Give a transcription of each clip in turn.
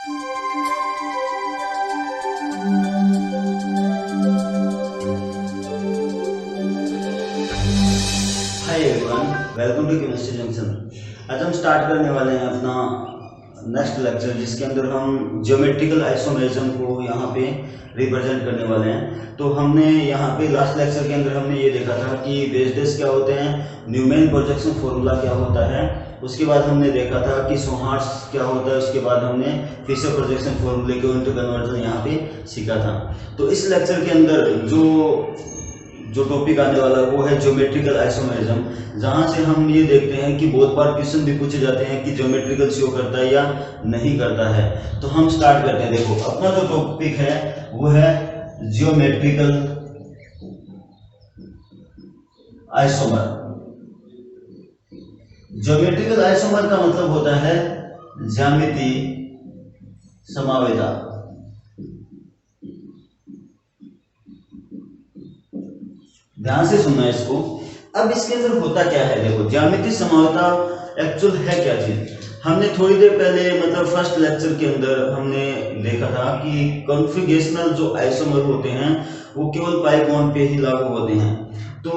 Hi everyone, welcome to chemistry junction. आज हम start करने वाले हैं अपना नेक्स्ट लेक्चर, जिसके अंदर हम ज्योमेट्रिकल आइसोमेरिज्म को यहाँ पे रिप्रेजेंट करने वाले हैं। तो हमने यहाँ पे लास्ट लेक्चर के अंदर हमने ये देखा था कि बेस डेस क्या होते हैं, न्यूमैन प्रोजेक्शन फॉर्मूला क्या होता है, उसके बाद हमने देखा था कि सोहार्ट्स क्या होता है, उसके बाद हमने फिशर प्रोजेक्शन फॉर्मूले को इंटू कन्वर्जन यहाँ पे सीखा था। तो इस लेक्चर के अंदर जो टॉपिक आने वाला है वो है ज्योमेट्रिकल आइसोमेरिज्म, जहां से हम ये देखते हैं कि बहुत बार क्वेश्चन भी पूछे जाते हैं कि ज्योमेट्रिकल शो करता है या नहीं करता है। तो हम स्टार्ट करते हैं। देखो, अपना जो टॉपिक है वो है ज्योमेट्रिकल आइसोमर। ज्योमेट्रिकल आइसोमर का मतलब होता है ज्यामिति समावेता। ध्यान से सुनना इसको। अब इसके अंदर होता क्या है, देखो, ज्यामिति समावेता एक्चुअल है क्या चीज। हमने थोड़ी देर पहले मतलब फर्स्ट लेक्चर के अंदर हमने देखा था कि कॉन्फिगरेशनल जो आइसोमर होते हैं वो केवल पाई बॉन्ड पे ही लागू होते हैं। तो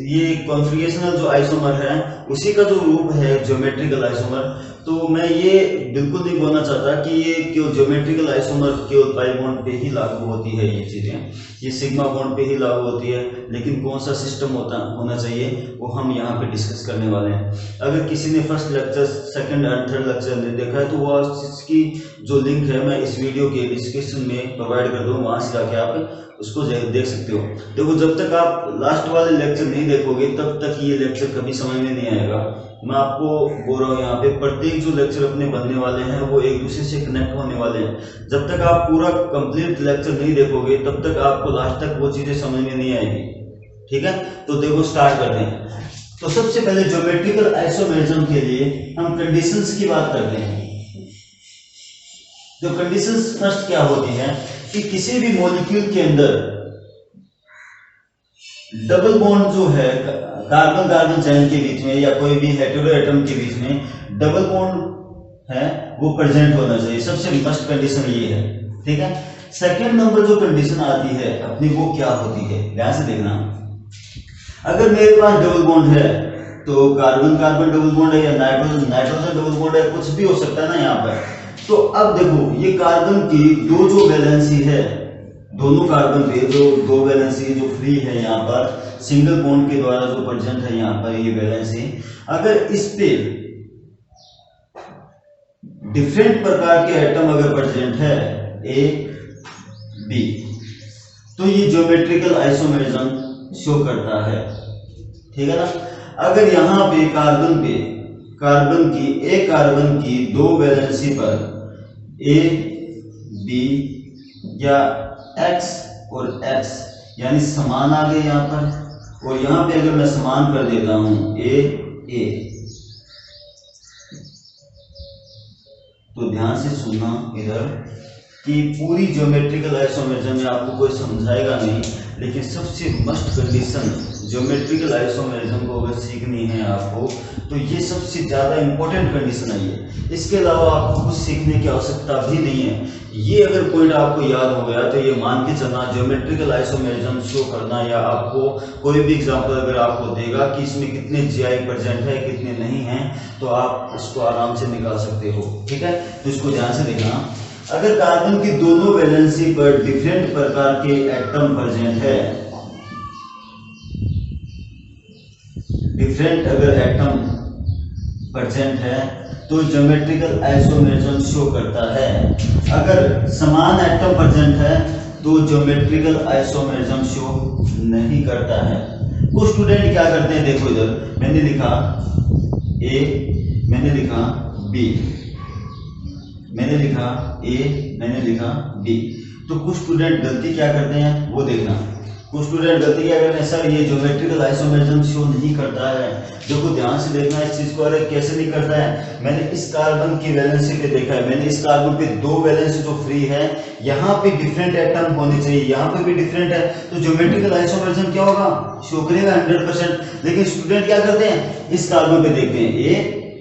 ये कॉन्फिगरेशनल जो आइसोमर है उसी का जो रूप है ज्योमेट्रिकल आइसोमर। तो मैं ये बिल्कुल नहीं बोलना चाहता कि ये केवल ज्योमेट्रिकल आइसोमर केवल पाई बॉन्ड पे ही लागू होती है, ये चीजें ये सिग्मा बॉन्ड पे ही लागू होती है। लेकिन कौन सा सिस्टम होना चाहिए वो हम यहाँ पे डिस्कस करने वाले हैं। अगर किसी ने first lecture, second and third lecture नहीं देखा है तो वो इसकी जो लिंक है मैं इस वीडियो के डिस्क्रिप्शन में प्रोवाइड कर दूँ, वहां से जाके आप उसको देख सकते हो। देखो, जब तक आप लास्ट वाले लेक्चर नहीं देखोगे तब तक ये लेक्चर कभी समझ में नहीं आएगा। मैं आपको बोल रहा हूँ, यहाँ पे प्रत्येक जो लेक्चर अपने बनने वाले हैं वो एक दूसरे से कनेक्ट होने वाले हैं। जब तक आप पूरा कंप्लीट लेक्चर नहीं देखोगे तब तक आपको लास्ट तक वो चीजें समझ में नहीं आएगी। ठीक है, तो देखो स्टार्ट करते हैं। तो सबसे पहले ज्योमेट्रिकल आइसोमेरिज्म के लिए हम कंडीशंस की बात करते हैं। जो कंडीशंस फर्स्ट क्या होती है कि किसी भी मॉलिक्यूल के अंदर डबल बॉन्ड जो है कार्बन कार्बन चैन के बीच में या कोई भी हेटेरो एटम के बीच में डबल बॉन्ड है वो प्रेजेंट होना चाहिए। सबसे फर्स्ट कंडीशन ये है। ठीक है, सेकंड नंबर जो कंडीशन आती है अपनी वो क्या होती है, ध्यान से देखना। अगर मेरे पास डबल बॉन्ड है तो कार्बन कार्बन डबल बॉन्ड है या नाइट्रोजन नाइट्रोजन डबल बॉन्ड है, कुछ भी हो सकता है ना यहाँ पर। तो अब देखो, ये कार्बन की दो जो वैलेंसी है, दोनों कार्बन पे जो दो वैलेंसी जो फ्री है यहाँ पर सिंगल बॉन्ड के द्वारा जो प्रेजेंट है यहाँ पर ये वैलेंसी, अगर इस पे डिफरेंट प्रकार के एटम अगर प्रेजेंट है ए बी, तो ये ज्योमेट्रिकल आइसोमेरिज्म शो करता है। ठीक है ना। अगर यहाँ पे कार्बन की दो वैलेंसी पर ए बी या एक्स और एक्स यानी समान आ गए यहाँ पर, और यहाँ पे अगर मैं समान कर देता हूं ए, तो ध्यान से सुनना इधर कि पूरी ज्योमेट्रिकल आइसोमेरिज्म में आपको कोई समझाएगा नहीं, लेकिन सबसे मस्ट कंडीशन ज्योमेट्रिकल आइसोमेरिज्म को अगर सीखनी है आपको तो ये सबसे ज्यादा इंपॉर्टेंट कंडीशन है ये। इसके अलावा आपको कुछ सीखने की आवश्यकता भी नहीं है। ये अगर पॉइंट आपको याद हो गया तो ये मान के चलना, ज्योमेट्रिकल आइसोमेरिज्म शो करना या आपको कोई भी एग्जांपल अगर आपको देगा कि इसमें कितने जीआई प्रेजेंट है कितने नहीं है, तो आप इसको आराम से निकाल सकते हो। ठीक है, तो इसको ध्यान से देखना। अगर कार्बन की दोनों वैलेंसी पर डिफरेंट प्रकार के एटम प्रेजेंट है, डिफरेंट अगर एटम प्रेजेंट है तो ज्योमेट्रिकल आइसोमेरिज्म शो करता है। अगर समान एटम प्रेजेंट है तो ज्योमेट्रिकल आइसोमेरिज्म शो नहीं करता है। कुछ स्टूडेंट क्या करते हैं, देखो इधर मैंने लिखा ए, मैंने लिखा बी, मैंने लिखा ए, मैंने लिखा बी। तो कुछ स्टूडेंट गलती क्या करते हैं वो देखना। कुछ स्टूडेंट गलती क्या करते हैं, सर ये ज्योमेट्रिकल आइसोमेरिज्म शो नहीं करता है। देखो ध्यान से देखना इस चीज को। अरे कैसे नहीं करता है, मैंने इस कार्बन की वैलेंसी पे देखा है, मैंने इस कार्बन पे दो वैलेंसी जो फ्री है, यहाँ पे डिफरेंट एटम होने चाहिए, यहाँ पे भी डिफरेंट है, तो ज्योमेट्रिकल आइसोमेरिज्म क्या होगा, शो करेगा 100%। लेकिन स्टूडेंट क्या करते हैं, इस कार्बन पे देखते हैं ए,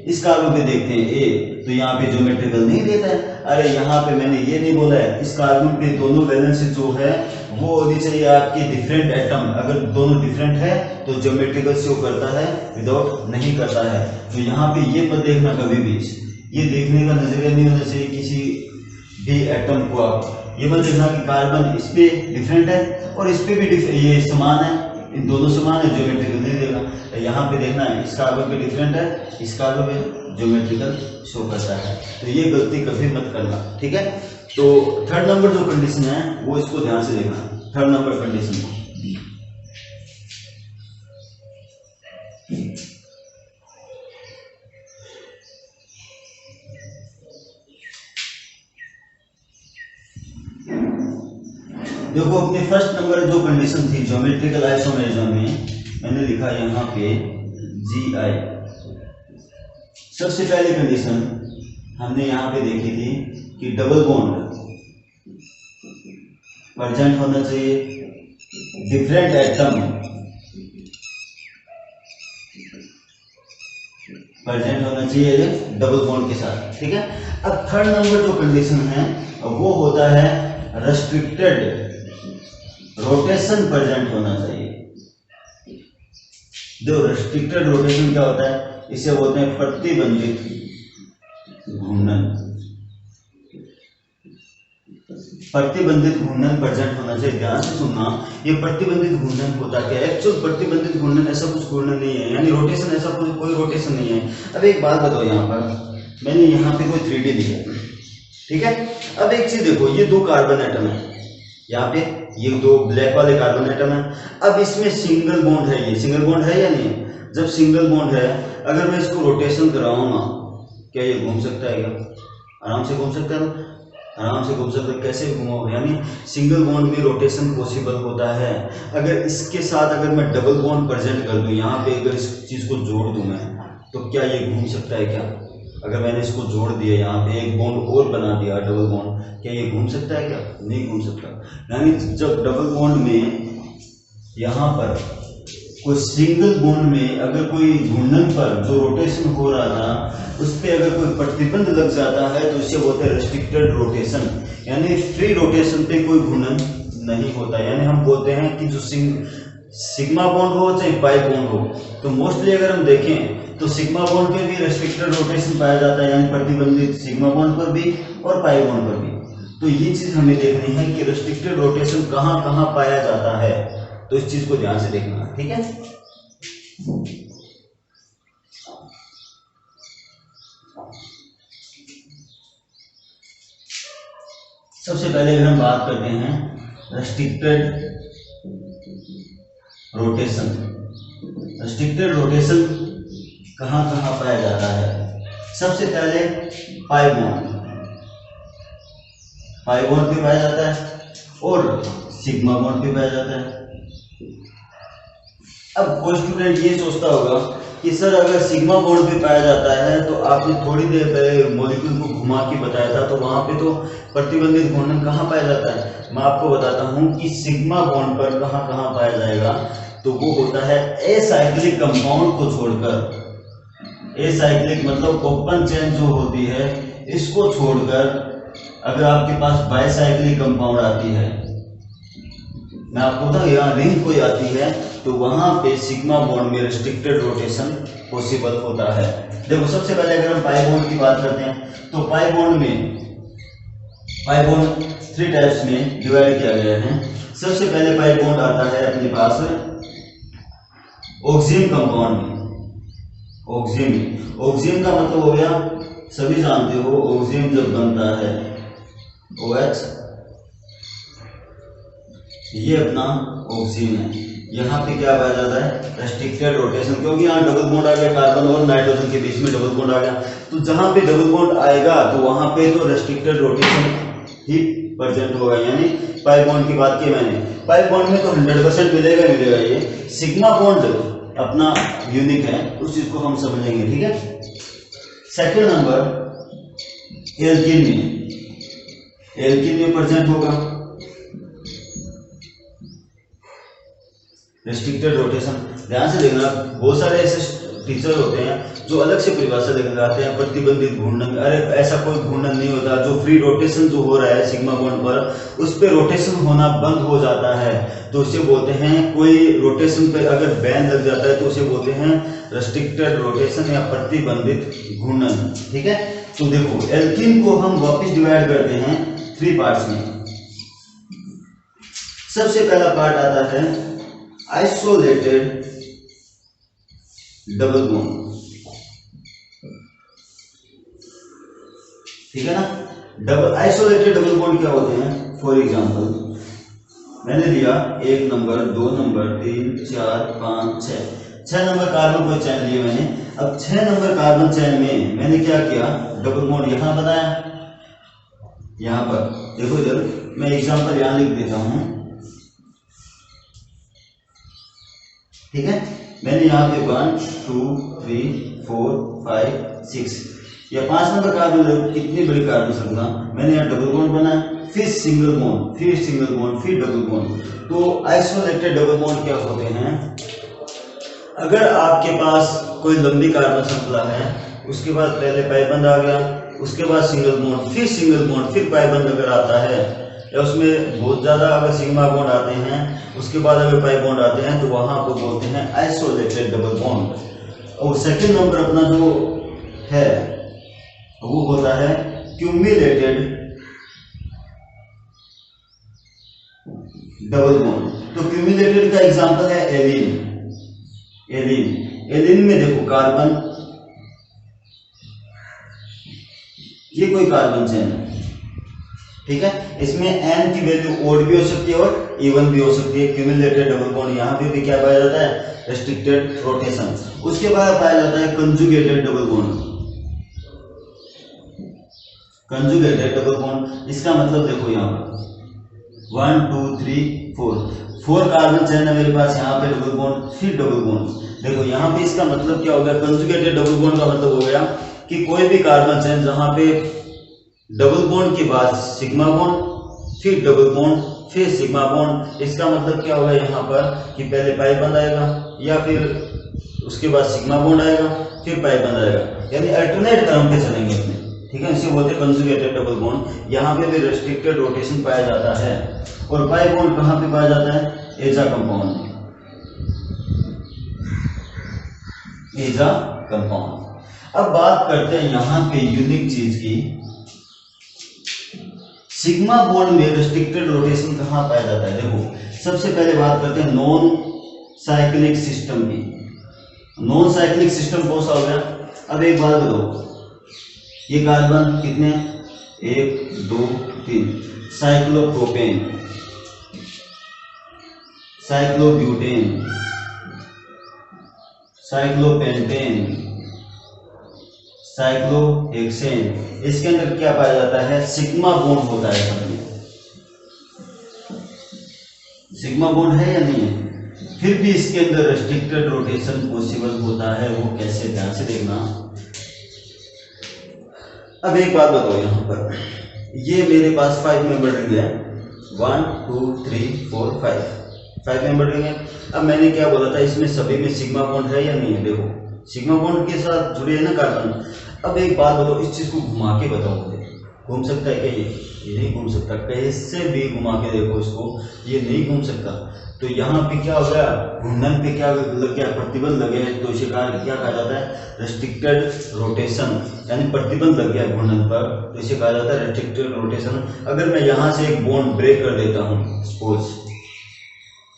इस कार्बन पे देखते हैं ए, तो यहाँ पे ज्योमेट्रिकल नहीं देता है। अरे यहाँ पे मैंने ये नहीं बोला है, इस कार्बन पे दोनों वैलेंस जो है वो होनी चाहिए आपकी डिफरेंट एटम। अगर दोनों डिफरेंट है तो ज्योमेट्रिकल शो करता है, विदाउट नहीं करता है। तो यहाँ पे ये मत देखना कभी भी, ये देखने का नजरिया नहीं होना चाहिए किसी भी एटम को। आप ये मत देखना कि कार्बन इस पे डिफरेंट है और इस पे भी ये समान है, इन दोनों समान है, ज्योमेट्रिकल नहीं देगा। यहाँ पे देखना है इस कार्बन पे डिफरेंट है, इस कार्बन पे ज्योमेट्रिकल शो करता है। तो ये गलती कभी मत करना, ठीक है। तो थर्ड नंबर जो कंडीशन है वो इसको ध्यान से देखना, थर्ड नंबर कंडीशन को। देखो अपने फर्स्ट नंबर जो कंडीशन थी ज्योमेट्रिकल आइसोमेरिज्म में, मैंने लिखा यहाँ पे GI। सबसे पहली कंडीशन हमने यहाँ पे देखी थी कि डबल बॉन्ड प्रेजेंट होना चाहिए, डिफरेंट एटम प्रेजेंट होना चाहिए डबल बॉन्ड के साथ, ठीक है। अब थर्ड नंबर जो कंडीशन है वो होता है रेस्ट्रिक्टेड रोटेशन प्रेजेंट होना चाहिए। जो रेस्ट्रिक्टेड रोटेशन क्या होता है, इसे बोलते हैं प्रतिबंधित घूर्णन। प्रतिबंधित घूर्णन प्रेजेंट होना चाहिए। ध्यान से सुनना, ये प्रतिबंधित घूर्णन होता क्या है? एक्चुअल प्रतिबंधित घूर्णन ऐसा कुछ घूर्णन नहीं है, यानी रोटेशन ऐसा कोई रोटेशन नहीं है। अब एक बात बताओ, यहाँ पर मैंने यहाँ पे कोई 3D दिया, ठीक है। अब एक चीज देखो, ये दो कार्बन एटम है, यहाँ पे ये दो ब्लैक वाले कार्बन एटम है। अब इसमें सिंगल बॉन्ड है, ये सिंगल बॉन्ड है या नहीं? जब सिंगल बॉन्ड है, अगर मैं इसको रोटेशन कराऊंगा, क्या ये घूम सकता है? क्या आराम से घूम सकता है? आराम से घूम सकता है। कैसे घूमोगे? यानी सिंगल बॉन्ड में रोटेशन पॉसिबल होता है। अगर इसके साथ अगर मैं डबल बॉन्ड प्रेजेंट कर दूं, यहाँ पे अगर इस चीज को जोड़ दूं मैं, तो क्या ये घूम सकता है? क्या अगर मैंने इसको जोड़ दिया, यहाँ पे एक बॉन्ड और बना दिया डबल बॉन्ड, क्या ये घूम सकता है? क्या नहीं घूम सकता। यानी जब डबल बॉन्ड में यहाँ पर कोई सिंगल बॉन्ड में अगर कोई घूर्णन पर जो रोटेशन हो रहा था उस पर अगर कोई प्रतिबंध लग जाता है तो इसे बोलते हैं रेस्ट्रिक्टेड रोटेशन। यानी फ्री रोटेशन पे कोई घूर्णन नहीं होता। यानी हम बोलते हैं कि जो सिग्मा बॉन्ड हो चाहे पाई बॉन्ड हो, तो मोस्टली अगर हम देखें तो सिग्मा बॉन्ड पे भी रेस्ट्रिक्टेड रोटेशन पाया जाता है, यानी प्रतिबंधित सिग्मा बॉन्ड पर भी और पाई बॉन्ड पर भी। तो ये चीज हमें देखनी है कि रेस्ट्रिक्टेड रोटेशन कहाँ कहाँ पाया जाता है, तो इस चीज को ध्यान से देखना, ठीक है। सबसे पहले अगर हम बात करते हैं रेस्ट्रिक्टेड रोटेशन, रेस्ट्रिक्टेड रोटेशन कहाँ कहाँ पाया जाता है? सबसे पहले पाई बॉन्ड पे पाया जाता है और सिग्मा बॉन्ड पे पाया जाता है। अब कोई स्टूडेंट ये सोचता होगा कि सर अगर सिग्मा बॉन्ड पे पाया जाता है तो आपने थोड़ी देर पहले मॉलिक्यूल को घुमा के बताया था, तो वहां पे तो प्रतिबंधित घूर्णन कहाँ पाया जाता है? मैं आपको बताता हूँ कि सिग्मा बॉन्ड पर कहाँ कहाँ पाया जाएगा, तो वो होता है एसाइक्लिक कंपाउंड को छोड़कर। एसाइक्लिक मतलब ओपन चेन जो होती है इसको छोड़कर अगर आपके पास बाइसाइक्लिक कंपाउंड आती है, मैं आपको बताऊं यहाँ रिंग कोई आती है, तो वहां पे सिग्मा बॉन्ड में रेस्ट्रिक्टेड रोटेशन पॉसिबल होता है। देखो सबसे पहले अगर हम पाई बॉन्ड की बात करते हैं तो पाई बॉन्ड 3 टाइप्स में डिवाइड किया गया है। सबसे पहले पाई बॉन्ड आता है अपने पास ऑक्सीजन कंपाउंड में। ऑक्सीजन का मतलब हो गया, सभी जानते हो ऑक्सीजन जब बनता है OH, ये अपना ऑक्सीजन है। यहाँ पे क्या पाया जाता है? रेस्ट्रिक्टेड रोटेशन, क्योंकि यहाँ डबल बॉन्ड आ गया, कार्बन और नाइट्रोजन के बीच में डबल बॉन्ड आ गया, तो जहां पे डबल बॉन्ड आएगा तो वहां पे तो रेस्ट्रिक्टेड रोटेशन ही प्रेजेंट होगा। यानी पाई बॉन्ड की बात की मैंने, पाई बॉन्ड में तो 100% मिलेगा ये। सिग्मा बॉन्ड अपना यूनिक है, उस चीज को हम समझेंगे, ठीक है। सेकेंड नंबर एल्कीन में प्रेजेंट होगा रेस्ट्रिक्टेड रोटेशन। ध्यान से देखना, बहुत सारे ऐसे टीचर होते हैं जो अलग से परिभाषा लगाते हैं प्रतिबंधित घूर्णन, अरे ऐसा कोई घूर्णन नहीं होता। जो फ्री रोटेशन जो हो रहा है सिग्मा बॉन्ड पर, उस पे रोटेशन होना बंद हो जाता है, तो उसे बोलते हैं, कोई रोटेशन पे अगर बैन लग जाता है तो उसे बोलते हैं रेस्ट्रिक्टेड रोटेशन या प्रतिबंधित घूर्णन। ठीक है, तो देखो एल्कीन को हम वापस डिवाइड करते हैं 3 पार्ट्स में। सबसे पहला पार्ट आता है आइसोलेटेड डबल बॉन्ड। ठीक है ना, आइसोलेटेड डबल बॉन्ड क्या होते हैं? फॉर एग्जांपल मैंने दिया 1 नंबर, 2 नंबर, 3, 4, 5, 6 नंबर कार्बन को चेन लिए मैंने। अब 6 नंबर कार्बन चेन में मैंने क्या किया? डबल बॉन्ड यहां बनाया, यहां पर देखो, इधर मैं एग्जांपल यहां लिख देता हूं। ठीक है, मैंने यहाँ पे 1 2 3 4 5 6 या 5 नंबर कार्बन, कितनी बड़ी कार्बन श्रृंखला, मैंने यहाँ डबल बॉन्ड बनाया, फिर सिंगल बॉन्ड, फिर सिंगल बॉन्ड, फिर डबल बॉन्ड। तो आइसोलेटेड डबल बॉन्ड क्या होते हैं? अगर आपके पास कोई लंबी कार्बन श्रृंखला है, उसके बाद पहले पाइबंद आ गया, उसके बाद सिंगल बॉन्ड, फिर सिंगल बॉन्ड, फिर पाइबंद अगर आता है, या उसमें बहुत ज्यादा अगर सिग्मा बॉन्ड आते हैं, उसके बाद अगर पाई बॉन्ड आते हैं, तो वहां को बोलते हैं आइसोलेटेड डबल बॉन्ड। और सेकंड नंबर अपना जो है वो होता है क्यूमुलेटेड डबल बॉन्ड। तो क्यूमुलेटेड का एग्जांपल है एलिन। एलिन में देखो कार्बन, ये कोई कार्बन चेन है। ठीक है, इसमें n की वैल्यू ओड भी हो सकती है और इवन भी हो सकती है। क्यूमुलेटेड डबल बॉन्ड यहाँ पे भी क्या पाया जाता है? Restricted rotation. उसके बाद पाया जाता है conjugated double bond. Conjugated double bond, इसका मतलब देखो यहाँ पर 1 2 3 4 कार्बन चेन है मेरे पास, यहाँ पे डबल बॉन्ड, फिर डबल बॉन्ड। देखो यहाँ पे इसका मतलब क्या हो गया? कंजुगेटेड डबल बॉन्ड का मतलब हो गया कि कोई भी कार्बन चेन जहाँ पे डबल बॉन्ड के बाद सिग्मा बॉन्ड, फिर डबल बॉन्ड, फिर सिग्मा बॉन्ड। इसका मतलब क्या होगा यहाँ पर कि पहले पाई बंद आएगा, या फिर उसके बाद सिग्मा बॉन्ड आएगा, फिर पाई बंद आएगा, यानी अल्टरनेट क्रम पे चलेंगे अपने। ठीक है, इसे बोलते हैं कंजुगेटेड डबल बॉन्ड। यहाँ पे भी रेस्ट्रिक्टेड रोटेशन पाया जाता है। और पाई बॉन्ड कहाँ पे पाया जाता है? एजा कंपाउंड में, एजा कंपाउंड। अब बात करते हैं यहाँ पे यूनिक चीज की, सिग्मा बॉन्ड में रेस्ट्रिक्टेड रोटेशन कहां पाया जाता है? देखो सबसे पहले बात करते हैं नॉन साइक्लिक सिस्टम की। नॉन साइक्लिक सिस्टम कौन सा हो गया? अब एक बात बताओ, ये कार्बन कितने? 1 2 3, साइक्लोप्रोपेन, साइक्लोब्यूटेन, साइक्लोपेंटेन, साइक्लोहेक्सेन। इसके अंदर क्या पाया जाता है? सिग्मा बॉन्ड होता है। सब में सिग्मा बॉन्ड है या नहीं है? फिर भी इसके अंदर रेस्ट्रिक्टेड रोटेशन पॉसिबल होता है। वो कैसे? ध्यान से देखना। अब एक बात बताओ, यहाँ पर ये मेरे पास 5 मेंबर रिंग है, 1 2 3 4 5 मेंबर रिंग है। अब मैंने क्या बोला था, इसमें सभी में सिग्मा बॉन्ड है या नहीं है? देखो सिग्मा बॉन्ड के साथ जुड़े है ना कार्बन। अब एक बात बताओ, इस चीज को घुमा के बताओ मुझे, घूम सकता है क्या? ये नहीं घूम सकता। कैसे भी घुमा के देखो इसको, ये नहीं घूम सकता। तो यहाँ पे क्या हो गया? घूर्णन पे क्या लग गया? प्रतिबंध लगे। तो इसे क्या कहा जाता है? रेस्ट्रिक्टेड रोटेशन, यानी प्रतिबंध लग गया घूर्णन पर, तो इसे कहा जाता है रेस्ट्रिक्टेड रोटेशन। अगर मैं यहाँ से एक बॉन्ड ब्रेक कर देता हूँ सपोज,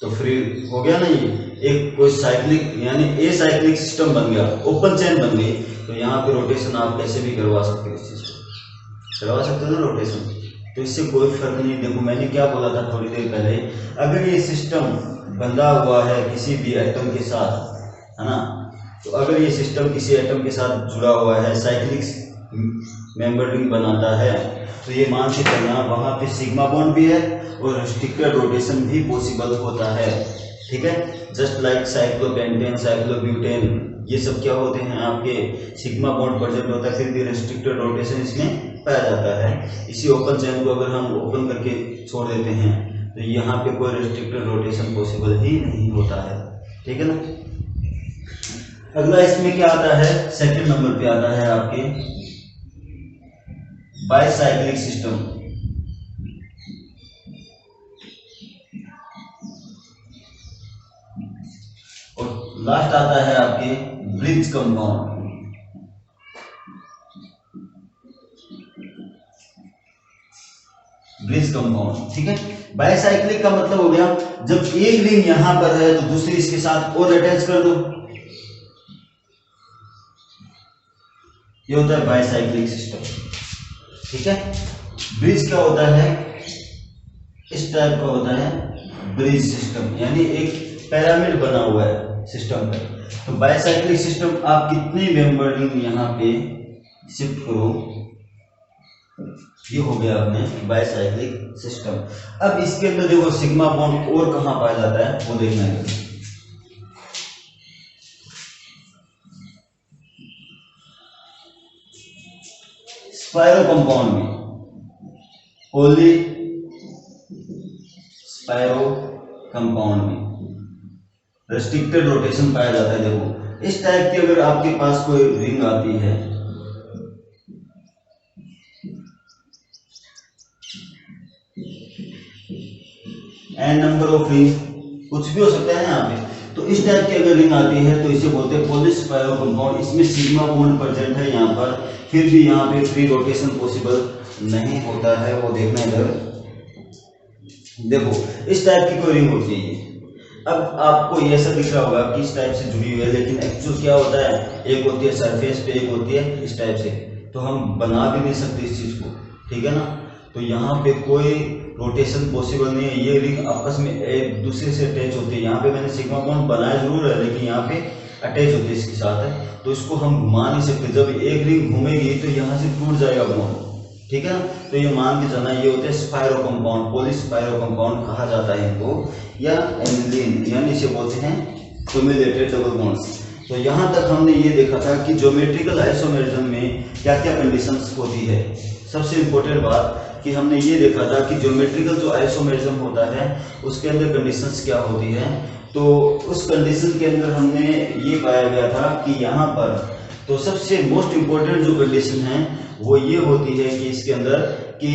तो फ्री हो गया ना, ये एक कोई साइक्लिक यानी ए साइक्लिक सिस्टम बन गया, ओपन चेन बन गई। तो यहाँ पे रोटेशन आप कैसे भी करवा सकते हो, इस चीज को करवा सकते हो ना रोटेशन। तो इससे कोई फर्क नहीं। देखो मैंने क्या बोला था थोड़ी देर पहले, अगर ये सिस्टम बंधा हुआ है किसी भी एटम के साथ, है ना, तो अगर ये सिस्टम किसी एटम के साथ जुड़ा हुआ है, साइक्लिक मेंबर रिंग बनाता है, तो ये मान के चलना वहां पे सिग्मा बॉन्ड भी है और रेस्ट्रिक्टेड रोटेशन भी पॉसिबल होता है। ठीक है, जस्ट लाइक साइक्लोपेंटेन, साइक्लोब्यूटेन, ये सब क्या होते हैं? आपके सिग्मा बॉन्ड प्रेजेंट होता है, फिर भी रेस्ट्रिक्टेड रोटेशन इसमें पाया जाता है। इसी ओपन चेन को अगर हम ओपन करके छोड़ देते हैं, तो यहाँ पे कोई रेस्ट्रिक्टेड रोटेशन पॉसिबल ही नहीं होता है। ठीक है ना। अगला इसमें क्या आता है, सेकंड नंबर पे आता है आपके बाइसाइक्लिक सिस्टम। और लास्ट आता है आपके ब्रिज कंपाउंड। ब्रिज कंपाउंड, ठीक है। बाइसाइक्लिक का मतलब हो गया जब एक रिंग यहां पर है तो दूसरी इसके साथ और अटैच कर दो, ये होता है बाइसाइक्लिक सिस्टम, ठीक है। ब्रिज क्या होता है, इस टाइप का होता है ब्रिज सिस्टम, यानी एक पिरामिड बना हुआ है सिस्टम पे। तो बाइसाइक्लिक सिस्टम आप कितने मेंबर रिंग यहाँ पे शिफ्ट करो, ये हो गया अपने बाइसाइक्लिक सिस्टम। अब इसके अंदर देखो सिग्मा बॉन्ड और कहां पाया जाता है वो देखना है। स्पाइरो कंपाउंड में, पॉली स्पाइरो कंपाउंड में रेस्ट्रिक्टेड रोटेशन पाया जाता है। देखो इस टाइप की अगर आपके पास कोई रिंग आती है, एन नंबर ऑफ रिंग, कुछ भी हो सकता है ना यहाँ पे, तो इस टाइप की अगर रिंग आती है तो इसे बोलते हैं पॉली स्पाइरो कंपाउंड। इसमें सिग्मा बॉन्ड प्रेजेंट है यहाँ पर, फिर भी यहाँ पे फ्री रोटेशन पॉसिबल नहीं होता है, वो देखना इधर। देखो इस टाइप की कोई रिंग होती है, अब आपको ये ऐसा दिख रहा होगा कि इस टाइप से जुड़ी हुई है, लेकिन एक्चुअल क्या होता है, एक होती है सरफेस पे, एक होती है इस टाइप से, तो हम बना भी नहीं सकते इस चीज को, ठीक है ना। तो यहाँ पे कोई रोटेशन पॉसिबल नहीं है, ये रिंग आपस में एक दूसरे से अटैच होती है। यहाँ पे मैंने सिग्मा बॉन्ड बनाया जरूर है, लेकिन यहाँ पे अटैच होती है इसके साथ है, तो इसको हम घुमा नहीं सकते। जब एक रिंग घूमेगी तो यहाँ से टूट जाएगा बॉन्ड, ठीक है ना। तो ये मान के चलना, ये होते हैं spiro compound, poly spiro compound कहा जाता है इनको, या एनिलीन, यानी इसे बोलते हैं क्युमुलेटेड डबल बॉन्ड्स। तो यहाँ तक हमने ये देखा था कि ज्योमेट्रिकल आइसोमेरिज्म में क्या क्या कंडीशंस होती है। सबसे इंपॉर्टेंट बात कि हमने ये देखा था कि ज्योमेट्रिकल जो आइसोमेरिज्म होता है उसके अंदर कंडीशंस क्या होती है। तो उस कंडीशन के अंदर हमने ये पाया गया था कि यहाँ पर तो सबसे मोस्ट इम्पोर्टेंट जो कंडीशन है वो ये होती है कि इसके अंदर कि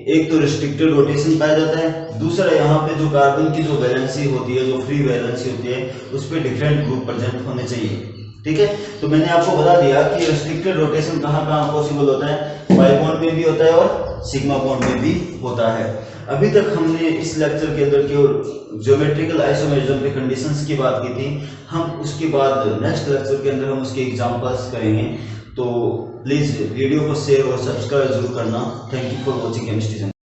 एक तो रिस्ट्रिक्टेड रोटेशन पाया जाता है, दूसरा यहाँ पे जो कार्बन की जो वैलेंसी होती है, जो फ्री वैलेंसी होती है, उस पर डिफरेंट ग्रुप प्रेजेंट होने चाहिए, ठीक है। तो मैंने आपको बता दिया कि रिस्ट्रिक्टेड रोटेशन कहाँ कहाँ पॉसिबल होता है, पाई बॉन्ड में भी होता है और सिग्मा बॉन्ड में भी होता है। अभी तक हमने इस लेक्चर के अंदर केवल ज्योमेट्रिकल आइसोमेरिज्म पे कंडीशंस की बात की थी। हम उसके बाद नेक्स्ट लेक्चर के अंदर हम उसके एग्जांपल्स करेंगे। तो प्लीज वीडियो को शेयर और सब्सक्राइब जरूर करना। Thank you for watching chemistry.